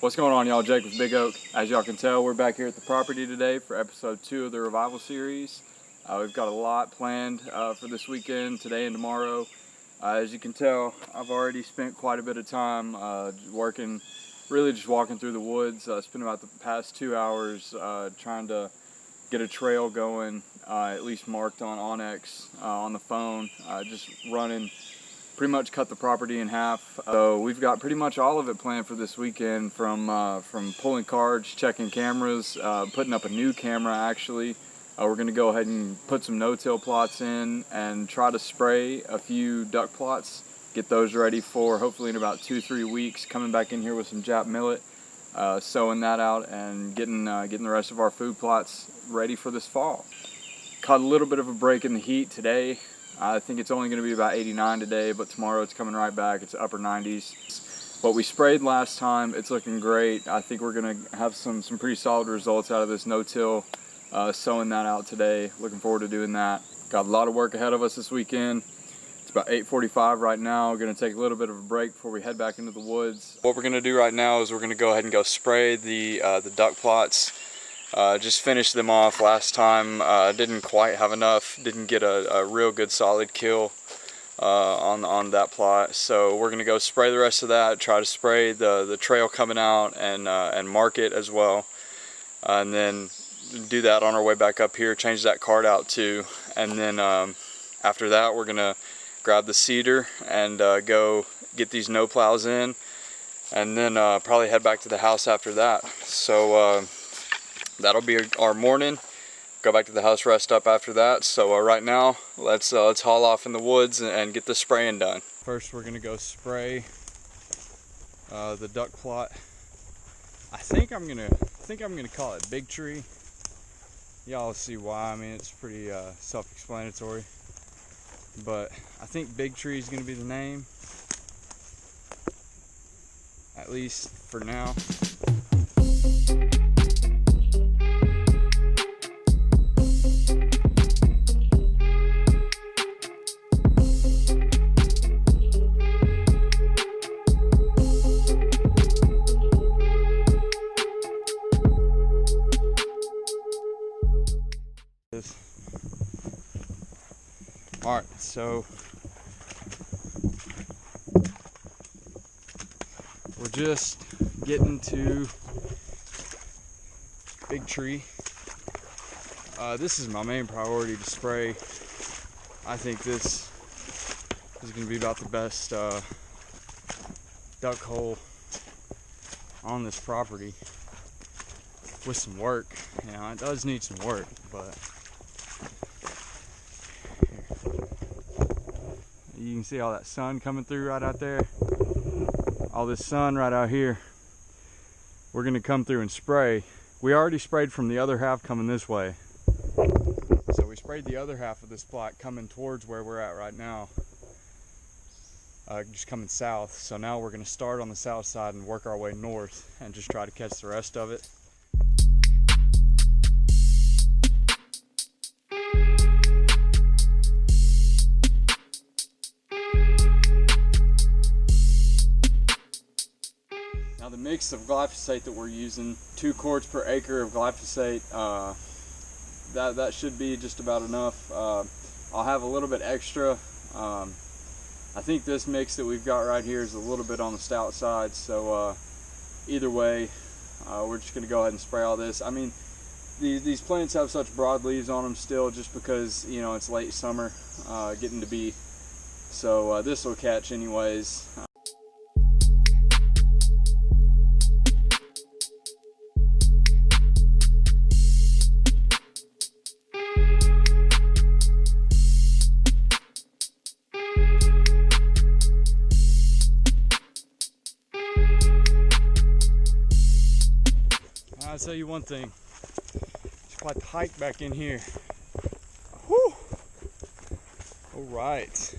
What's going on, y'all? Jake with Big Oak. As y'all can tell, we're back here at the property today for episode 2 of the Revival series. We've got a lot planned for this weekend, today and tomorrow. As you can tell, I've already spent quite a bit of time working, really just walking through the woods. Spent about the past 2 hours trying to get a trail going, at least marked on Onyx on the phone, just running. Pretty much cut the property in half. So we've got pretty much all of it planned for this weekend, from pulling cards, checking cameras, putting up a new camera actually. We're gonna go ahead and put some no-till plots in and try to spray a few duck plots, get those ready for hopefully in about 2-3 weeks, coming back in here with some Jap millet, sowing that out and getting the rest of our food plots ready for this fall. Caught a little bit of a break in the heat today. I think it's only going to be about 89 today, but tomorrow it's coming right back. It's upper 90s. What we sprayed last time, it's looking great. I think we're going to have some pretty solid results out of this no-till, sowing that out today. Looking forward to doing that. Got a lot of work ahead of us this weekend. It's about 8:45 right now. We're going to take a little bit of a break before we head back into the woods. What we're going to do right now is we're going to go ahead and go spray the duck plots. Just finished them off last time. Didn't quite have enough, didn't get a real good solid kill on that plot, so we're gonna go spray the rest of that, try to spray the trail coming out and mark it as well, and then do that on our way back up here, change that card out too, and then after that we're gonna grab the seeder and go get these no plows in, and then probably head back to the house after that. So that'll be our morning. Go back to the house, rest up after that. So right now, let's haul off in the woods and get the spraying done. First, we're gonna go spray the duck plot. I think I'm gonna call it Big Tree. Y'all see why. I mean, it's pretty self-explanatory. But I think Big Tree is gonna be the name, at least for now. Alright, so we're just getting to Big Tree. This is my main priority to spray. I think this is going to be about the best duck hole on this property with some work. You know, it does need some work, but you can see all that sun coming through right out there. All this sun right out here. We're gonna come through and spray. We already sprayed from the other half coming this way. So we sprayed the other half of this plot coming towards where we're at right now. Just coming south. So now we're gonna start on the south side and work our way north and just try to catch the rest of it. Now the mix of glyphosate that we're using, 2 quarts per acre of glyphosate, that should be just about enough. I'll have a little bit extra. I think this mix that we've got right here is a little bit on the stout side, so either way, we're just going to go ahead and spray all this. I mean, these plants have such broad leaves on them still, just because, you know, it's late summer, getting to be, so this will catch anyways. I'll tell you one thing, it's quite the hike back in here. Whew. All right.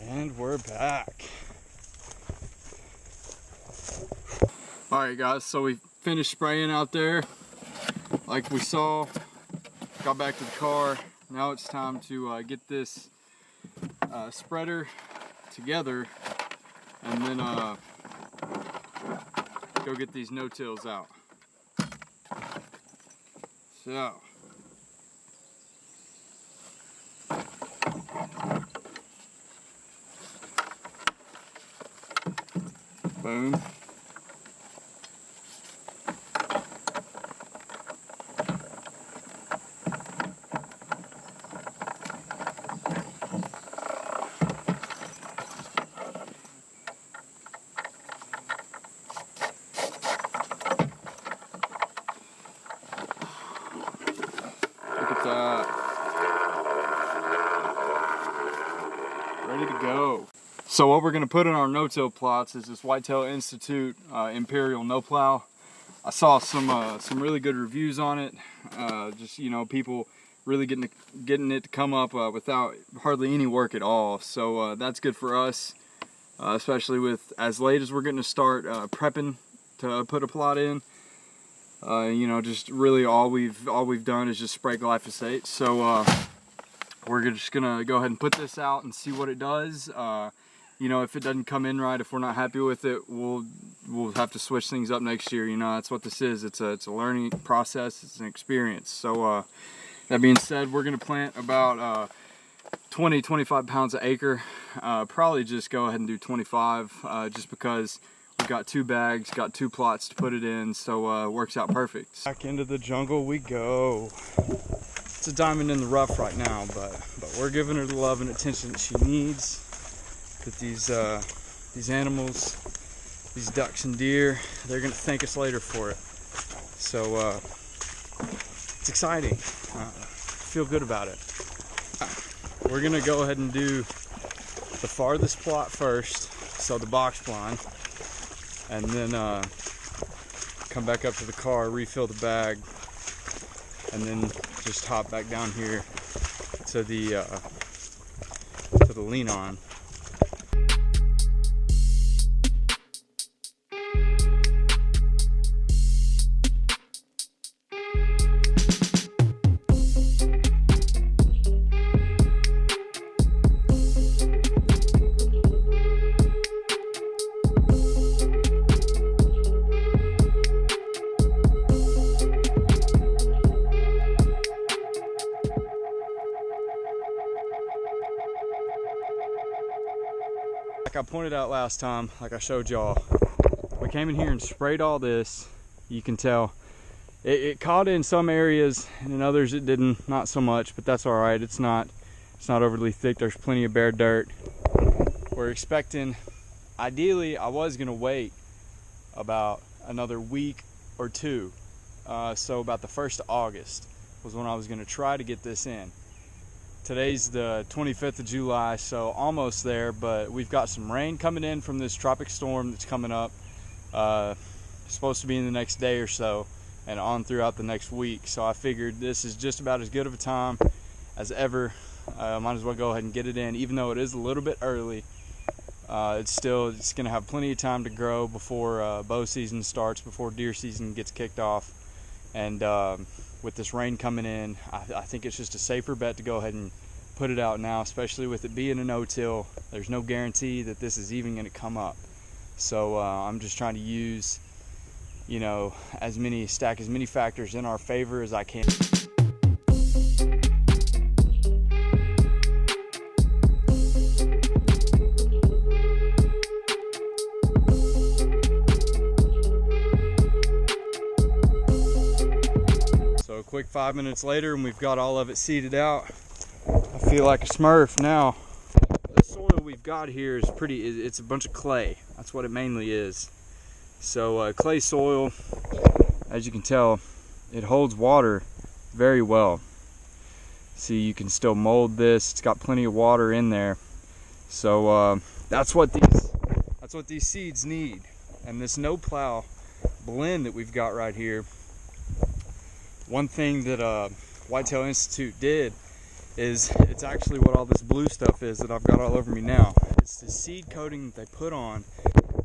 And we're back. All right, guys, so we finished spraying out there like we saw, got back to the car. Now it's time to get this spreader together and then go get these no-tills out. So, boom. Look at that. Ready to go. So what we're going to put in our no-till plots is this Whitetail Institute Imperial no plow. I saw some really good reviews on it. Just, you know, people really getting it to come up without hardly any work at all. So that's good for us, especially with as late as we're getting to start prepping to put a plot in. You know, just really all we've done is just spray glyphosate. So we're just gonna go ahead and put this out and see what it does. You know, if it doesn't come in right, if we're not happy with it, we'll have to switch things up next year. You know, that's what this is. It's a learning process. It's an experience. So that being said, we're gonna plant about 20-25 pounds an acre. Probably just go ahead and do 25, just because we've got 2 bags, got 2 plots to put it in, so it works out perfect. Back into the jungle we go. It's a diamond in the rough right now, but we're giving her the love and attention that she needs. That these animals, these ducks and deer, they're gonna thank us later for it. So it's exciting. Feel good about it. We're gonna go ahead and do the farthest plot first, so the box blind, and then come back up to the car, refill the bag, and then just hop back down here to the lean on. Like I pointed out last time, like I showed y'all, we came in here and sprayed all this. You can tell it caught in some areas and in others it didn't, not so much, but that's all right. It's not overly thick. There's plenty of bare dirt. We're expecting, ideally I was gonna wait about another week or two, so about the 1st of August was when I was gonna try to get this in. Today's the 25th of July, so almost there, but we've got some rain coming in from this tropic storm that's coming up. Supposed to be in the next day or so and on throughout the next week. So I figured this is just about as good of a time as ever. Might as well go ahead and get it in, even though it is a little bit early. It's gonna have plenty of time to grow before bow season starts, before deer season gets kicked off. And with this rain coming in, I think it's just a safer bet to go ahead and put it out now, especially with it being a no-till. There's no guarantee that this is even going to come up. So I'm just trying to use, you know, stack as many factors in our favor as I can. So a quick 5 minutes later and we've got all of it seeded out. I feel like a Smurf now. The soil we've got here is it's a bunch of clay. That's what it mainly is. So clay soil, as you can tell, it holds water very well. See, you can still mold this. It's got plenty of water in there. So that's what these seeds need. And this no plow blend that we've got right here One thing that Whitetail Institute did is, it's actually what all this blue stuff is that I've got all over me now. It's the seed coating that they put on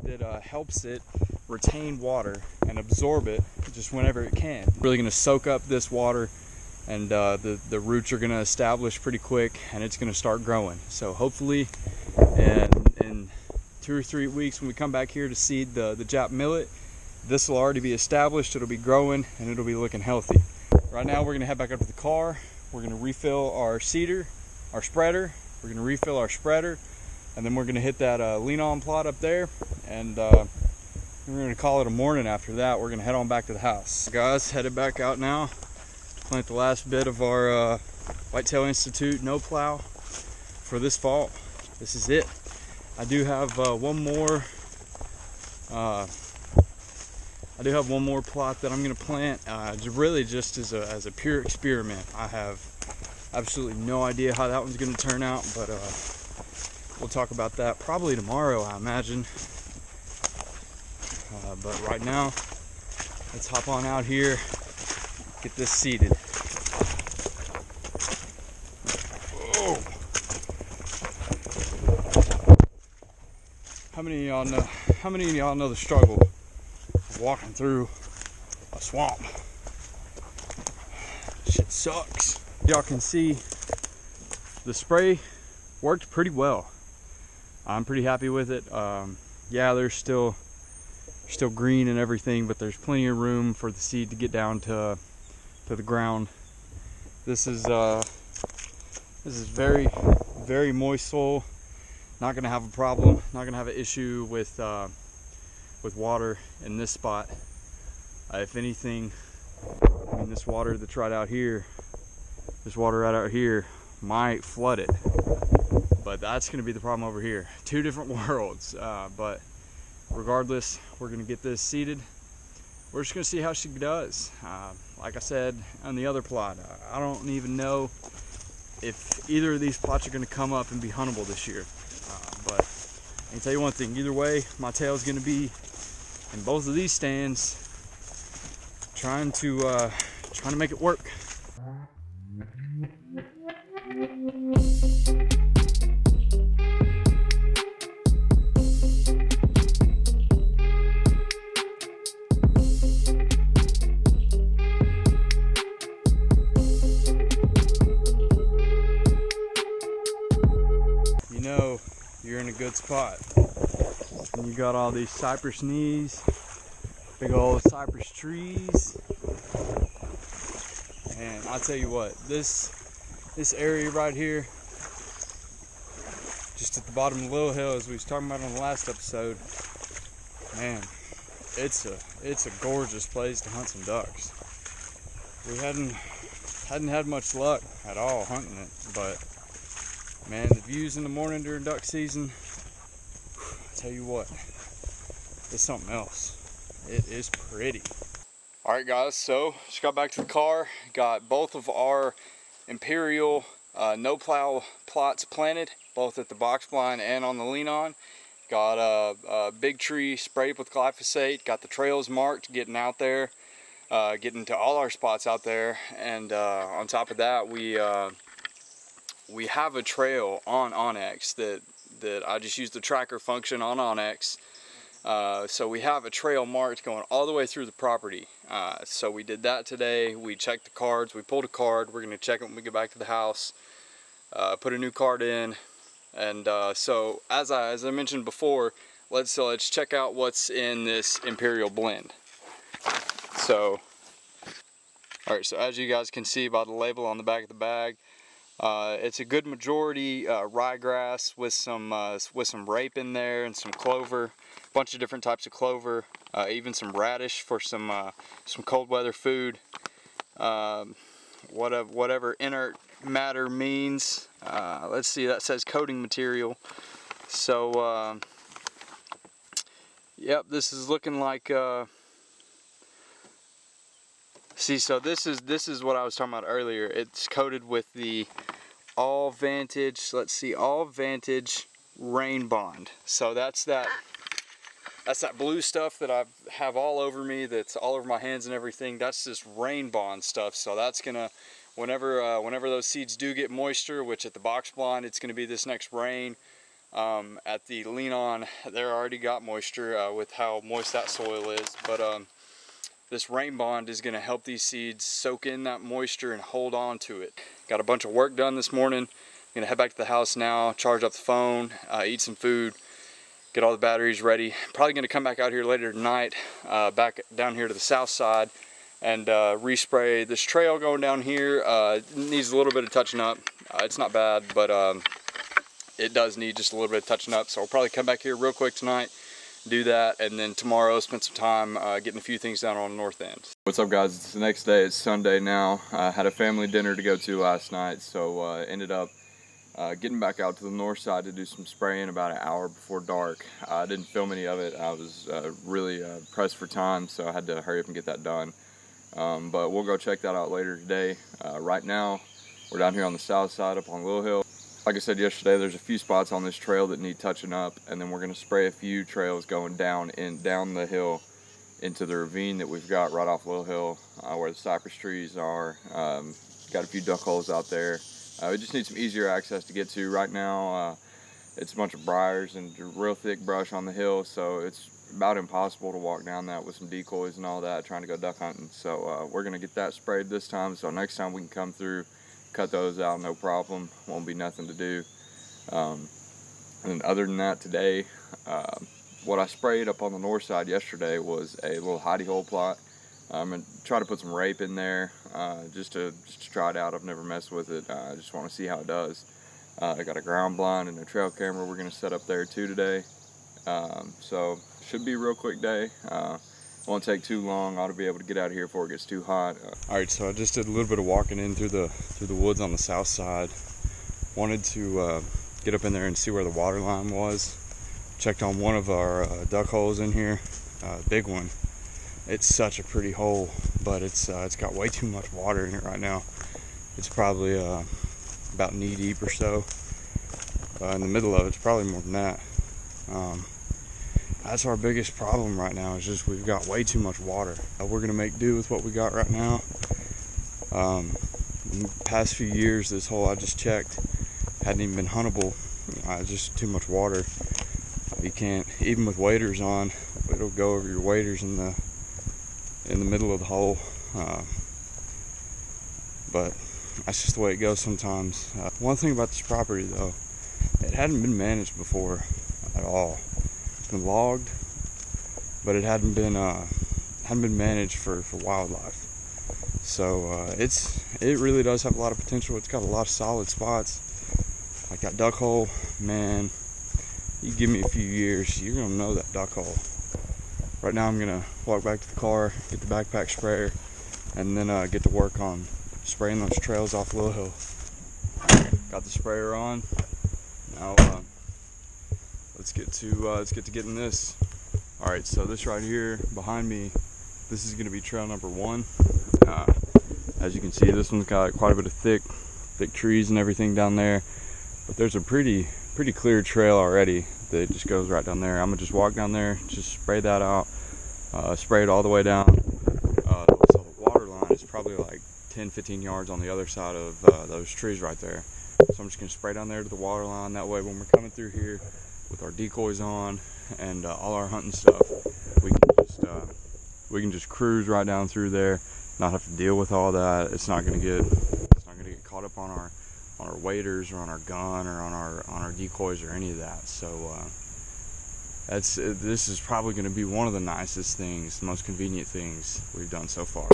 that helps it retain water and absorb it just whenever it can. It's really going to soak up this water, and the roots are going to establish pretty quick, and it's going to start growing. So hopefully in 2 or 3 weeks when we come back here to seed the Jap millet, this will already be established, it'll be growing, and it'll be looking healthy. Right now we're going to head back up to the car. We're going to refill our seeder, our spreader. We're going to refill our spreader, and then we're going to hit that lean-on plot up there, and we're going to call it a morning after that. We're going to head on back to the house. Guys, headed back out now to plant the last bit of our Whitetail Institute no plow for this fall. This is it. I do have one more plot that I'm going to plant, really just as a pure experiment. I have absolutely no idea how that one's going to turn out, but we'll talk about that probably tomorrow, I imagine. But right now, let's hop on out here, get this seeded. Oh. How many of y'all know the struggle of walking through a swamp? Shit sucks. Y'all can see the spray worked pretty well. I'm pretty happy with it. Yeah, there's still green and everything, but there's plenty of room for the seed to get down to the ground. This is very, very moist soil. Not gonna have a problem. Not gonna have an issue with water in this spot. If anything, I mean, this water that's right out here, might flood it. But that's gonna be the problem over here. Two different worlds. But regardless, we're gonna get this seeded. We're just gonna see how she does. Like I said on the other plot, I don't even know if either of these plots are gonna come up and be huntable this year. But I can tell you one thing, either way, my tail's gonna be in both of these stands, trying to make it work. You know you're in a good spot. And you got all these cypress knees, big old cypress trees. And I'll tell you what, this area right here, just at the bottom of the little hill, as we was talking about on the last episode, man, it's a gorgeous place to hunt some ducks. We hadn't had much luck at all hunting it, but man, the views in the morning during duck season, I tell you what, it's something else. It is pretty. All right, guys, so just got back to the car. Got both of our Imperial no plow plots planted, both at the box blind and on the lean on. Got a big tree sprayed with glyphosate. Got the trails marked, getting out there, getting to all our spots out there. And on top of that, we have a trail on Onyx that I just use the tracker function on Onyx. So we have a trail marked going all the way through the property. So we did that today. We checked the cards. We pulled a card. We're going to check it when we get back to the house. Put a new card in. And so as I mentioned before, let's check out what's in this Imperial blend. So, all right. So as you guys can see by the label on the back of the bag, it's a good majority ryegrass with some rape in there and some clover, a bunch of different types of clover, even some radish for some cold weather food. Whatever inert matter means. Let's see, that says coating material. So yep, this is looking like. See, so this is what I was talking about earlier. It's coated with the All Vantage. Let's see, All Vantage Rain Bond. So that's that That's that blue stuff that I have all over me, that's all over my hands and everything. That's this rain bond stuff. So that's gonna, whenever those seeds do get moisture, which at the box blind it's gonna be this next rain. At the lean on, they're already got moisture with how moist that soil is, but this rain bond is going to help these seeds soak in that moisture and hold on to it. Got a bunch of work done this morning. I'm going to head back to the house now, charge up the phone, eat some food, get all the batteries ready. Probably going to come back out here later tonight, back down here to the south side, and respray this trail going down here. It needs a little bit of touching up. It's not bad, but it does need just a little bit of touching up, so I'll probably come back here real quick tonight, do that, and then tomorrow spend some time getting a few things down on the north end. What's up, guys? It's the next day. It's Sunday now. I had a family dinner to go to last night, so ended up getting back out to the north side to do some spraying about an hour before dark. I didn't film any of it. I was really pressed for time, so I had to hurry up and get that done. But we'll go check that out later today. Right now, we're down here on the south side up on Little Hill. Like I said yesterday, there's a few spots on this trail that need touching up, and then we're going to spray a few trails going down the hill into the ravine that we've got right off Little Hill, where the cypress trees are. Got a few duck holes out there. We just need some easier access to get to. Right now, it's a bunch of briars and real thick brush on the hill, so it's about impossible to walk down that with some decoys and all that, trying to go duck hunting. So we're going to get that sprayed this time, so next time we can come through, cut those out, no problem. Won't be nothing to do. And other than that, today, what I sprayed up on the north side yesterday was a little hidey-hole plot. I'm gonna try to put some rape in there, just to try it out. I've never messed with it. I just want to see how it does. I got a ground blind and a trail camera we're gonna set up there too today. So should be a real quick day. Won't take too long. Ought to be able to get out of here before it gets too hot. All right, so I just did a little bit of walking in through the woods on the south side. Wanted to get up in there and see where the water line was. Checked on one of our duck holes in here, big one. It's such a pretty hole, but it's got way too much water in it right now. It's probably about knee deep or so. In the middle of it, it's probably more than that. That's our biggest problem right now, is just we've got way too much water. We're gonna make do with what we got right now. In the past few years, this hole I just checked hadn't even been huntable. Just too much water. You can't, even with waders on, it'll go over your waders in the middle of the hole. But that's just the way it goes sometimes. One thing about this property, though, it hadn't been managed before at all. Been logged, but it hadn't been managed for wildlife. So it really does have a lot of potential. It's got a lot of solid spots. Like that duck hole, man, you give me a few years, you're gonna know that duck hole. Right now I'm gonna walk back to the car, get the backpack sprayer, and then get to work on spraying those trails off Little Hill. Got the sprayer on. Now let's get to getting this. All right, so this right here behind me, this is going to be trail number 1. As you can see, this one's got quite a bit of thick trees and everything down there, but there's a pretty clear trail already that just goes right down there. I'm gonna just walk down there, just spray that out, spray it all the way down. So the water line is probably like 10-15 yards on the other side of those trees right there. So I'm just gonna spray down there to the water line. That way, when we're coming through here with our decoys on and all our hunting stuff, we can just cruise right down through there, not have to deal with all that. It's not gonna get caught up on our waders or on our gun or on our decoys or any of that. So this is probably going to be one of the nicest things, the most convenient things we've done so far.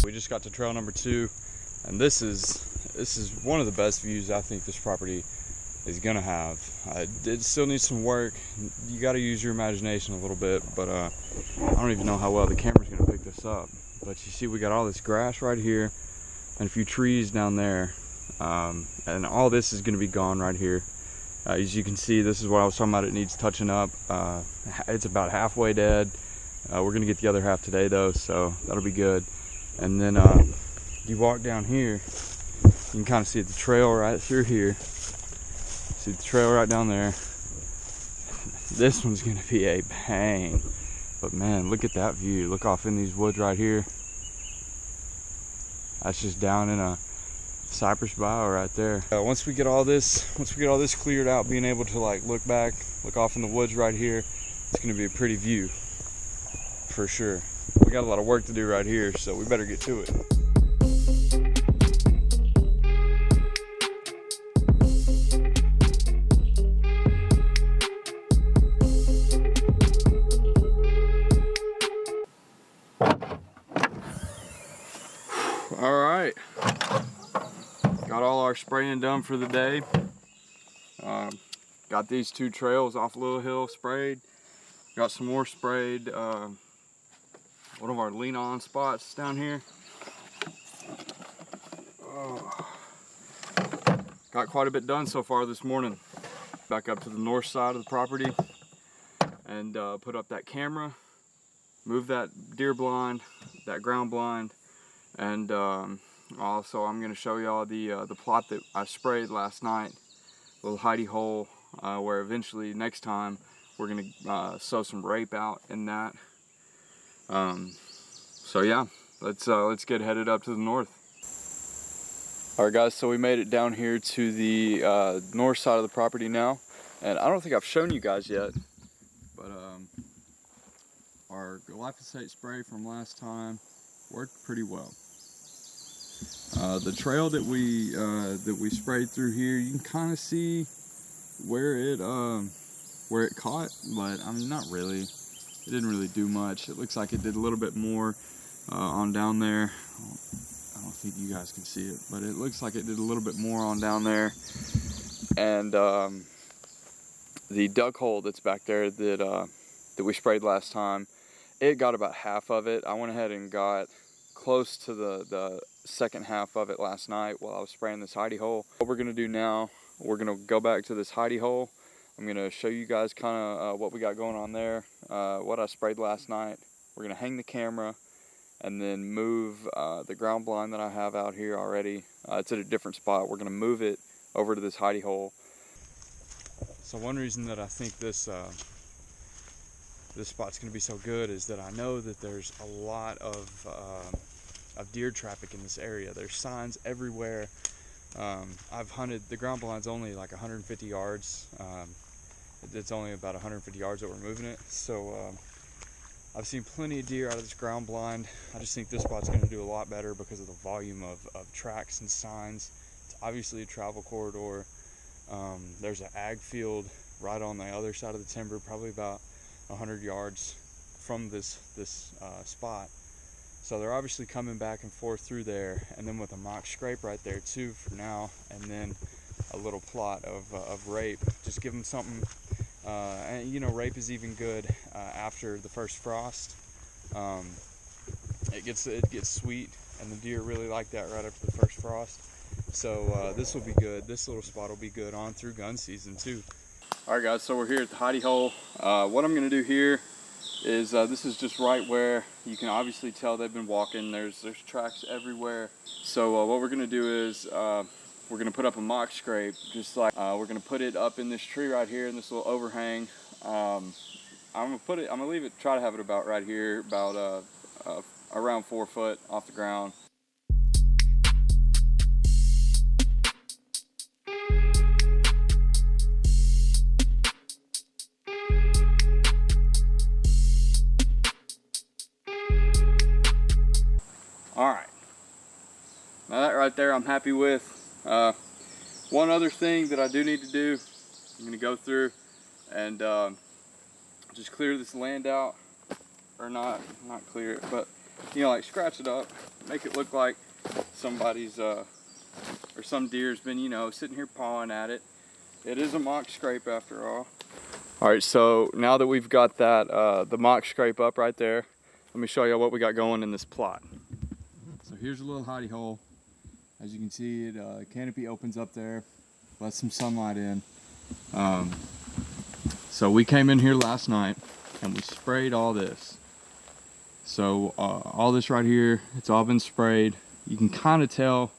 We just got to trail number 2, and this is one of the best views I think this property is gonna have. It still needs some work. You got to use your imagination a little bit, but I don't even know how well the camera's gonna pick this up. But you see we got all this grass right here and a few trees down there. And all this is going to be gone right here. As you can see, this is what I was talking about. It needs touching up. It's about halfway dead. We're going to get the other half today though, so that'll be good. And then you walk down here, you can kind of see the trail right through here. See the trail right down there. This one's going to be a bang. But man, look at that view. Look off in these woods right here. That's just down in a cypress bough right there. Once we get all this cleared out, being able to like look back, look off in the woods right here, it's going to be a pretty view for sure. We got a lot of work to do right here, so we better get to it. All right, got all our spraying done for the day. Got these 2 trails off Little Hill sprayed. Got some more sprayed. One of our lean on spots down here. Got quite a bit done so far this morning. Back up to the north side of the property and put up that camera, move that deer blind, that ground blind. And also I'm going to show y'all the plot that I sprayed last night, little hidey-hole, where eventually next time we're going to sow some rape out in that. So yeah, let's get headed up to the north. Alright guys, so we made it down here to the north side of the property now, and I don't think I've shown you guys yet, but our glyphosate spray from last time worked pretty well. The trail that we sprayed through here, you can kind of see where it caught, but I mean, not really. It didn't really do much. It looks like it did a little bit more on down there. I don't think you guys can see it, but it looks like it did a little bit more on down there. And the duck hole that's back there that we sprayed last time, it got about half of it. I went ahead and got close to the second half of it last night while I was spraying this hidey-hole. What we're gonna do now, we're gonna go back to this hidey-hole. I'm gonna show you guys kind of what we got going on there, what I sprayed last night. We're gonna hang the camera and then move the ground blind that I have out here already. It's at a different spot. We're gonna move it over to this hidey-hole. So one reason that I think this spot's gonna be so good is that I know that there's a lot of deer traffic in this area. There's signs everywhere. I've hunted, the ground blind's only like 150 yards. It's only about 150 yards that we're moving it. So I've seen plenty of deer out of this ground blind. I just think this spot's gonna do a lot better because of the volume of tracks and signs. It's obviously a travel corridor. There's an ag field right on the other side of the timber, probably about 100 yards from this spot. So they're obviously coming back and forth through there, and then with a mock scrape right there too for now, and then a little plot of rape. Just give them something, and you know, rape is even good after the first frost. It gets sweet, and the deer really like that right after the first frost. So this will be good. This little spot will be good on through gun season too. All right guys, so we're here at the hidey-hole. What I'm gonna do here is this is just right where you can obviously tell they've been walking. There's tracks everywhere. So what we're gonna do is we're gonna put up a mock scrape, just like we're gonna put it up in this tree right here in this little overhang. I'm gonna leave it, try to have it about right here, about around 4 foot off the ground. Alright, now that right there I'm happy with. One other thing that I do need to do, I'm going to go through and just clear this land out, or not clear it, but you know, like scratch it up, make it look like somebody's, or some deer's been, you know, sitting here pawing at it. It is a mock scrape after all. Alright, so now that we've got that, the mock scrape up right there, let me show you what we got going in this plot. So here's a little hidey hole. As you can see, it canopy opens up there, lets some sunlight in. So we came in here last night and we sprayed all this. So all this right here, it's all been sprayed. You can kind of tell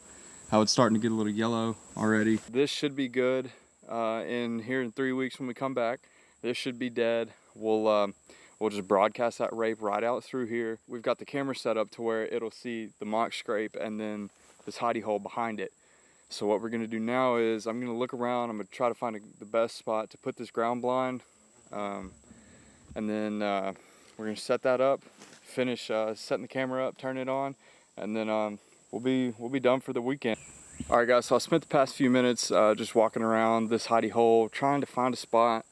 how it's starting to get a little yellow already. This should be good in 3 weeks when we come back. This should be dead. We'll just broadcast that rape right out through here. We've got the camera set up to where it'll see the mock scrape and then this hidey hole behind it. So what we're gonna do now is I'm gonna look around. I'm gonna try to find the best spot to put this ground blind, and then we're gonna set that up, finish setting the camera up, turn it on, and then we'll be done for the weekend. All right, guys. So I spent the past few minutes just walking around this hidey hole, trying to find a spot.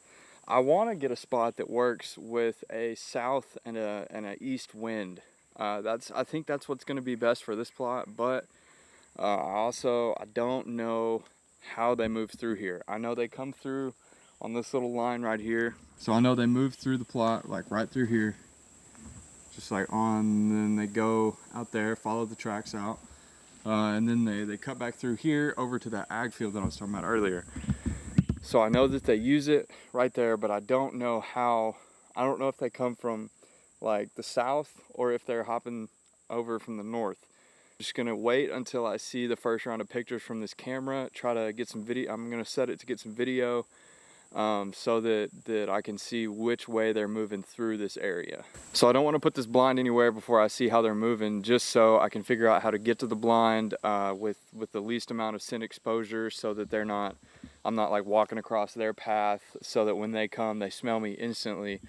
I want to get a spot that works with a south and a east wind. I think that's what's going to be best for this plot, but I don't know how they move through here. I know they come through on this little line right here. So I know they move through the plot, like right through here, just like on, then they go out there, follow the tracks out, and then they cut back through here over to that ag field that I was talking about earlier. So I know that they use it right there, but I don't know how. I don't know if they come from like the south or if they're hopping over from the north. I'm just gonna wait until I see the first round of pictures from this camera, try to get some video. I'm gonna set it to get some video so that I can see which way they're moving through this area. So I don't want to put this blind anywhere before I see how they're moving, just so I can figure out how to get to the blind with the least amount of scent exposure, so that I'm not like walking across their path, so that when they come, they smell me instantly.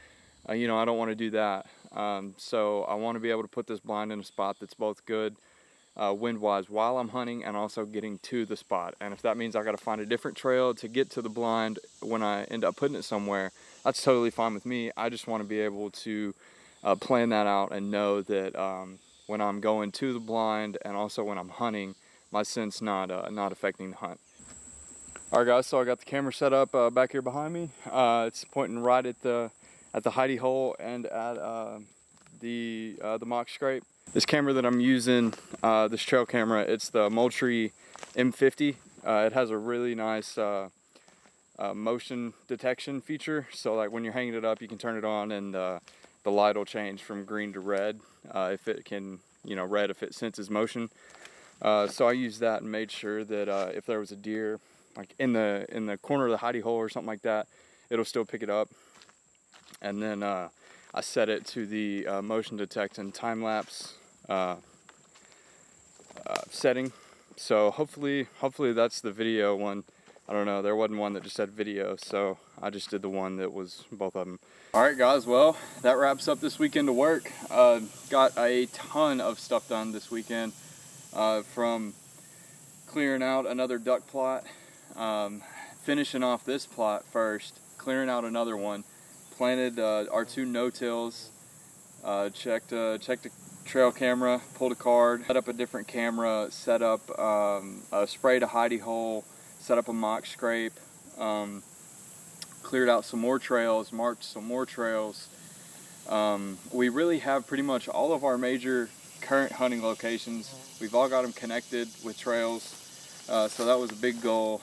I don't want to do that. So I want to be able to put this blind in a spot that's both good wind-wise while I'm hunting and also getting to the spot. And if that means I got to find a different trail to get to the blind when I end up putting it somewhere, that's totally fine with me. I just want to be able to plan that out and know that when I'm going to the blind and also when I'm hunting, my scent's not affecting the hunt. All right, guys, so I got the camera set up back here behind me. It's pointing right at the hidey hole and at the mock scrape. This camera that I'm using, this trail camera, it's the Moultrie M50. It has a really nice motion detection feature. So like when you're hanging it up, you can turn it on and the light will change from green to red if it can, red if it senses motion. So I used that and made sure that if there was a deer like in the corner of the hidey hole or something like that, it'll still pick it up. And then I set it to the motion detect and time lapse setting. So hopefully that's the video one. I don't know, there wasn't one that just said video, so I just did the one that was both of them. All right, guys, well, that wraps up this weekend of work. Got a ton of stuff done this weekend, from clearing out another duck plot, finishing off this plot first, clearing out another one, planted our 2 no-tills, checked the trail camera, pulled a card, set up a different camera, set up sprayed a hidey hole, set up a mock scrape, cleared out some more trails, marked some more trails. We really have pretty much all of our major current hunting locations. We've all got them connected with trails, so that was a big goal.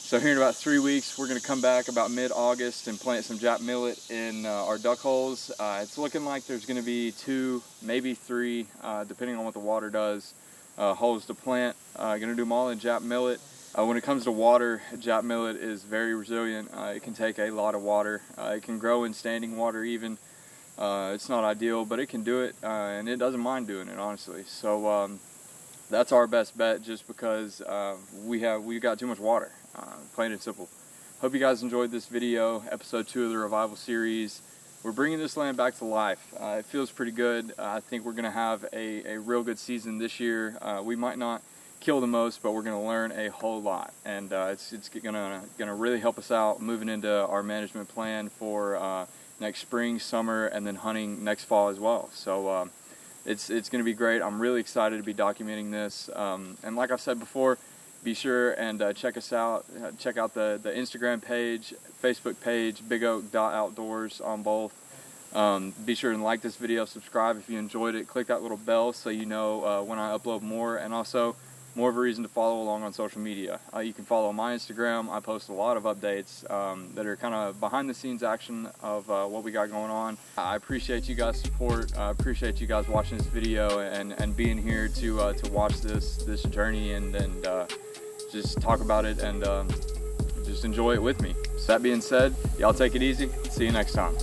So here in about 3 weeks, we're going to come back about mid-August and plant some Jap millet in our duck holes. It's looking like there's going to be 2, maybe 3, depending on what the water does, holes to plant. Going to do them all in Jap millet. When it comes to water, Jap millet is very resilient. It can take a lot of water. It can grow in standing water even. It's not ideal, but it can do it, and it doesn't mind doing it, honestly. So that's our best bet, just because we got too much water. Plain and simple. Hope you guys enjoyed this video, episode 2 of the revival series. We're bringing this land back to life. It feels pretty good. I think we're going to have a real good season this year. We might not kill the most, but we're going to learn a whole lot, and it's going to really help us out moving into our management plan for next spring, summer, and then hunting next fall as well. So it's going to be great. I'm really excited to be documenting this, and like I've said before, be sure and check us out. Check out the Instagram page, Facebook page, bigoak.outdoors on both. Be sure to like this video, subscribe if you enjoyed it, click that little bell so you know when I upload more, and also more of a reason to follow along on social media. You can follow my Instagram. I post a lot of updates that are kind of behind the scenes action of what we got going on. I appreciate you guys' support. I appreciate you guys watching this video and being here to watch this journey and just talk about it and just enjoy it with me. So that being said, y'all take it easy. See you next time.